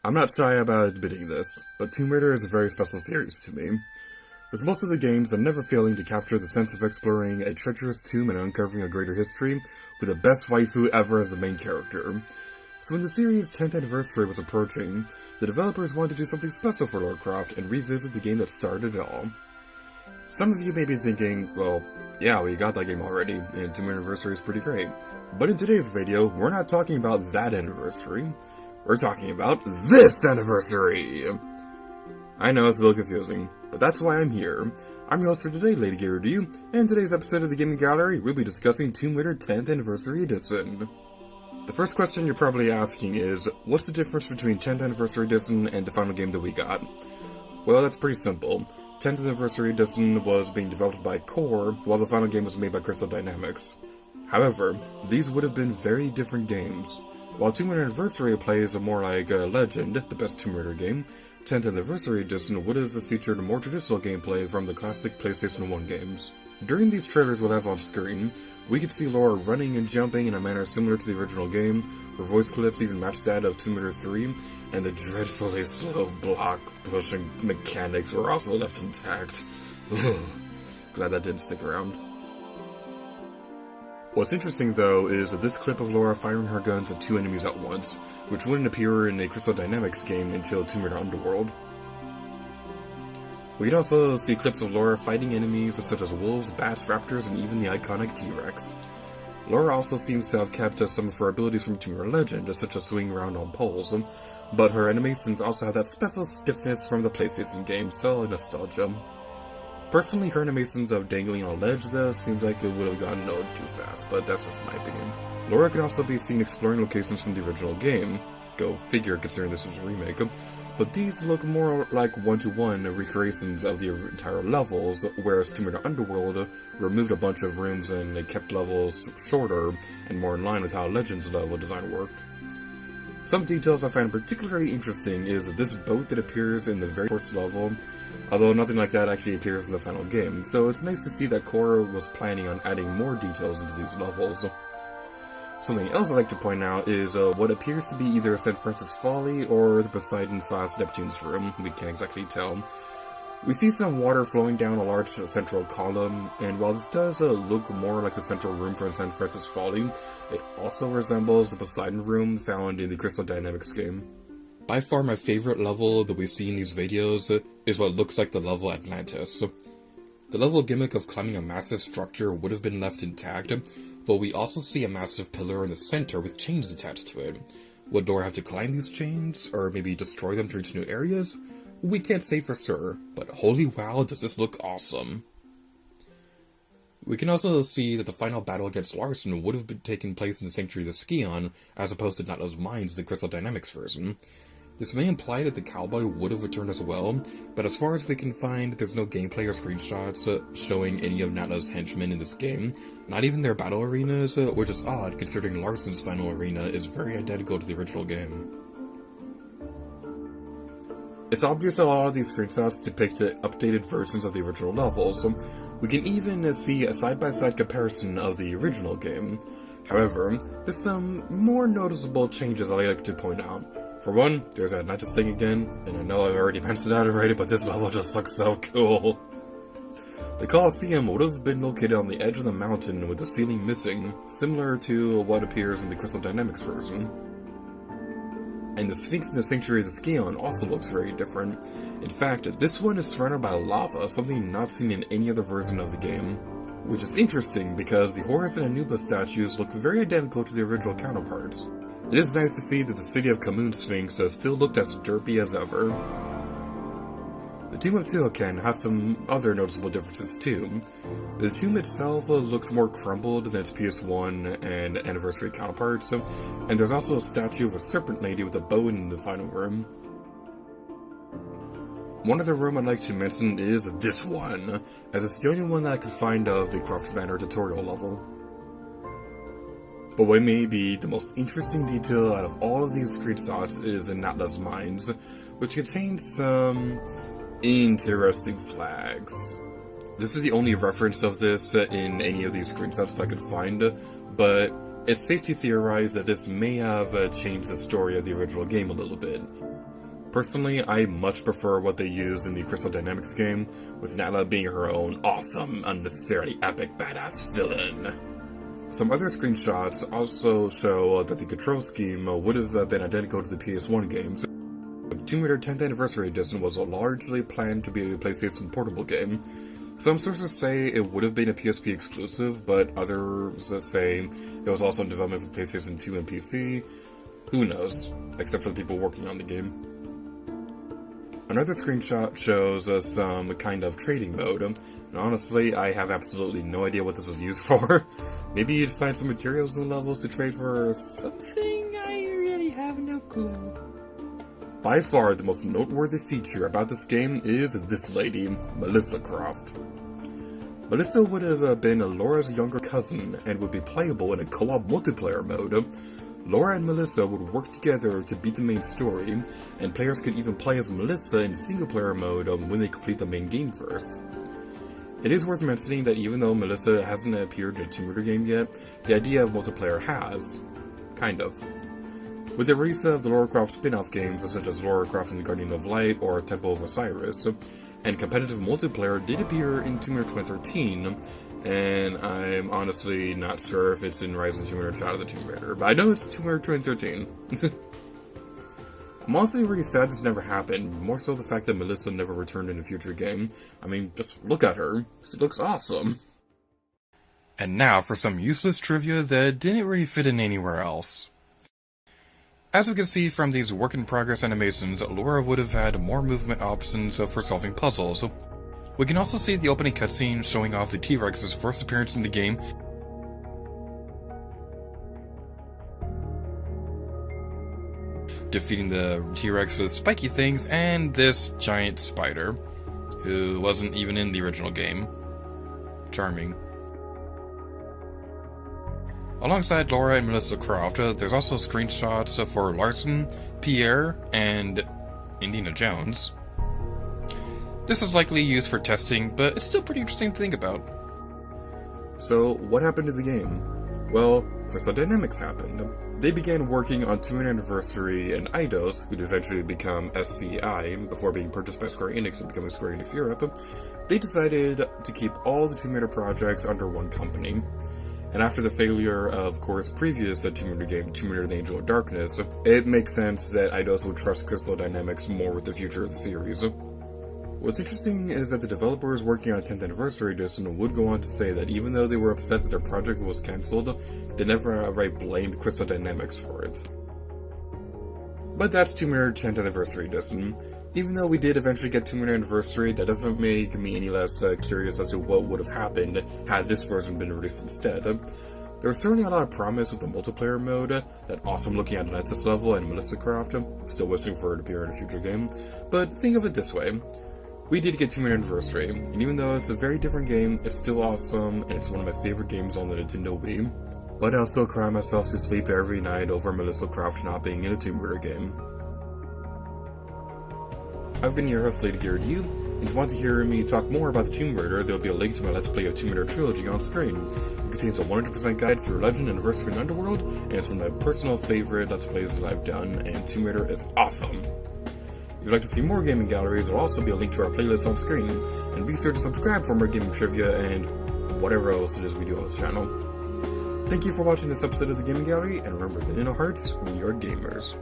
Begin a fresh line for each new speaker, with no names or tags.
I'm not shy about admitting this, but Tomb Raider is a very special series to me. With most of the games, I'm never failing to capture the sense of exploring a treacherous tomb and uncovering a greater history, with the best waifu ever as the main character. So when the series' 10th anniversary was approaching, the developers wanted to do something special for Lara Croft and revisit the game that started it all. Some of you may be thinking, well, yeah, we got that game already, and Tomb Raider Anniversary is pretty great. But in today's video, we're not talking about that anniversary. We're talking about this anniversary! I know it's a little confusing, but that's why I'm here. I'm your host for today, L8RG8R2U, and in today's episode of the Gaming Gallery, we'll be discussing Tomb Raider 10th Anniversary Edition. The first question you're probably asking is, what's the difference between 10th Anniversary Edition and the final game that we got? Well, that's pretty simple. 10th Anniversary Edition was being developed by Core, while the final game was made by Crystal Dynamics. However, these would have been very different games. While Tomb Raider Anniversary plays more like Legend, the best Tomb Raider game, 10th Anniversary Edition would have featured more traditional gameplay from the classic PlayStation 1 games. During these trailers we'll have on screen, we could see Lara running and jumping in a manner similar to the original game, her voice clips even matched that of Tomb Raider 3, and the dreadfully slow block-pushing mechanics were also left intact. Glad that didn't stick around. What's interesting though is that this clip of Lara firing her guns at two enemies at once, which wouldn't appear in a Crystal Dynamics game until Tomb Raider Underworld. We can also see clips of Lara fighting enemies such as wolves, bats, raptors, and even the iconic T-Rex. Lara also seems to have kept some of her abilities from Tomb Raider Legend, such as swinging around on poles, but her animations also have that special stiffness from the PlayStation game, so nostalgia. Personally, her animations of dangling on a ledge though seems like it would have gotten old too fast, but that's just my opinion. Lara can also be seen exploring locations from the original game, go figure considering this was a remake, but these look more like one-to-one recreations of the entire levels, whereas Tomb Raider Underworld removed a bunch of rooms and kept levels shorter and more in line with how Legend's level design worked. Some details I find particularly interesting is this boat that appears in the very first level, although nothing like that actually appears in the final game, so it's nice to see that Core was planning on adding more details into these levels. Something else I'd like to point out is what appears to be either St. Francis Folly or the Poseidon/Neptune's room, we can't exactly tell. We see some water flowing down a large central column, and while this does look more like the central room from St. Francis Folly, it also resembles the Poseidon room found in the Crystal Dynamics game. By far my favorite level that we see in these videos is what looks like the level Atlantis. The level gimmick of climbing a massive structure would have been left intact, but we also see a massive pillar in the center with chains attached to it. Would Lara have to climb these chains, or maybe destroy them to reach new areas? We can't say for sure, but holy wow does this look awesome. We can also see that the final battle against Larson would have been taking place in the Sanctuary of the Skion, as opposed to Natla's Mines in the Crystal Dynamics version. This may imply that the cowboy would have returned as well, but as far as we can find, there's no gameplay or screenshots showing any of Natla's henchmen in this game, not even their battle arenas, which is odd considering Larson's final arena is very identical to the original game. It's obvious that a lot of these screenshots depict updated versions of the original levels. We can even see a side-by-side comparison of the original game. However, there's some more noticeable changes I'd like to point out. For one, there's Atlantis thing again, and I know I've already mentioned that already, but this level just looks so cool. The Colosseum would have been located on the edge of the mountain with the ceiling missing, similar to what appears in the Crystal Dynamics version. And the Sphinx in the Sanctuary of the Skion also looks very different. In fact, this one is surrounded by lava, something not seen in any other version of the game. Which is interesting because the Horus and Anubis statues look very identical to the original counterparts. It is nice to see that the city of K'mu Sphinx still looked as derpy as ever. The Tomb of Teotihuacan has some other noticeable differences too. The tomb itself looks more crumbled than its PS1 and Anniversary counterparts, and there's also a statue of a serpent lady with a bow in the final room. One other room I'd like to mention is this one, as it's the only one that I could find of the Croft Manor tutorial level. But what may be the most interesting detail out of all of these screenshots is in Natla's Mines, which contains some interesting flags. This is the only reference of this in any of these screenshots I could find, but it's safe to theorize that this may have changed the story of the original game a little bit. Personally, I much prefer what they use in the Crystal Dynamics game, with Natla being her own awesome, unnecessarily epic badass villain. Some other screenshots also show that the control scheme would have been identical to the PS1 games. Tomb Raider 10th Anniversary Edition was largely planned to be a PlayStation portable game. Some sources say it would have been a PSP exclusive, but others say it was also in development for PlayStation 2 and PC. Who knows, except for the people working on the game. Another screenshot shows some kind of trading mode, and honestly, I have absolutely no idea what this was used for. Maybe you'd find some materials in the levels to trade for something? I really have no clue. By far, the most noteworthy feature about this game is this lady, Melissa Croft. Melissa would have been Laura's younger cousin, and would be playable in a co-op multiplayer mode. Laura and Melissa would work together to beat the main story, and players could even play as Melissa in single-player mode when they complete the main game first. It is worth mentioning that even though Melissa hasn't appeared in a Tomb Raider game yet, the idea of multiplayer has. Kind of. With the release of the Lara Croft spin-off games such as Lara Croft and the Guardian of Light or Temple of Osiris, and competitive multiplayer did appear in Tomb Raider 2013, and I'm honestly not sure if it's in Rise of the Tomb Raider, Shadow of the Tomb Raider, but I know it's Tomb Raider 2013. I'm honestly really sad this never happened, more so the fact that Melissa never returned in a future game. I mean, just look at her. She looks awesome. And now for some useless trivia that didn't really fit in anywhere else. As we can see from these work-in-progress animations, Laura would have had more movement options for solving puzzles. We can also see the opening cutscene showing off the T-Rex's first appearance in the game, defeating the T-Rex with spiky things, and this giant spider, who wasn't even in the original game. Charming. Alongside Laura and Melissa Croft, there's also screenshots for Larson, Pierre, and Indiana Jones. This is likely used for testing, but it's still pretty interesting to think about. So, what happened to the game? Well, Crystal Dynamics happened. They began working on Tomb Raider Anniversary and Eidos, who'd eventually become SCI, before being purchased by Square Enix and becoming Square Enix Europe. They decided to keep all the Tomb Raider projects under one company. And after the failure of course previous Tomb Raider game, Tomb Raider the Angel of Darkness, it makes sense that Eidos would trust Crystal Dynamics more with the future of the series. What's interesting is that the developers working on 10th Anniversary Edition would go on to say that even though they were upset that their project was cancelled, they never outright blamed Crystal Dynamics for it. But that's Tomb Raider 10th Anniversary Edition. Even though we did eventually get Tomb Raider Anniversary, that doesn't make me any less curious as to what would have happened had this version been released instead. There was certainly a lot of promise with the multiplayer mode, that awesome looking Atlantis level and Melissa Croft, still wishing for her to appear in a future game, but think of it this way. We did get Tomb Raider Anniversary, and even though it's a very different game, it's still awesome, and it's one of my favorite games on the Nintendo Wii. But I'll still cry myself to sleep every night over Melissa Croft not being in a Tomb Raider game. I've been your host, L8RG8R2U, and if you want to hear me talk more about the Tomb Raider, there will be a link to my Let's Play of Tomb Raider Trilogy on screen. It contains a 100% guide through Legend, Anniversary, and Underworld, and it's one of my personal favorite Let's Plays that I've done, and Tomb Raider is awesome! If you'd like to see more gaming galleries, there will also be a link to our playlist on screen, and be sure to subscribe for more gaming trivia and whatever else it is we do on this channel. Thank you for watching this episode of the Gaming Gallery, and remember that in our hearts, we are gamers.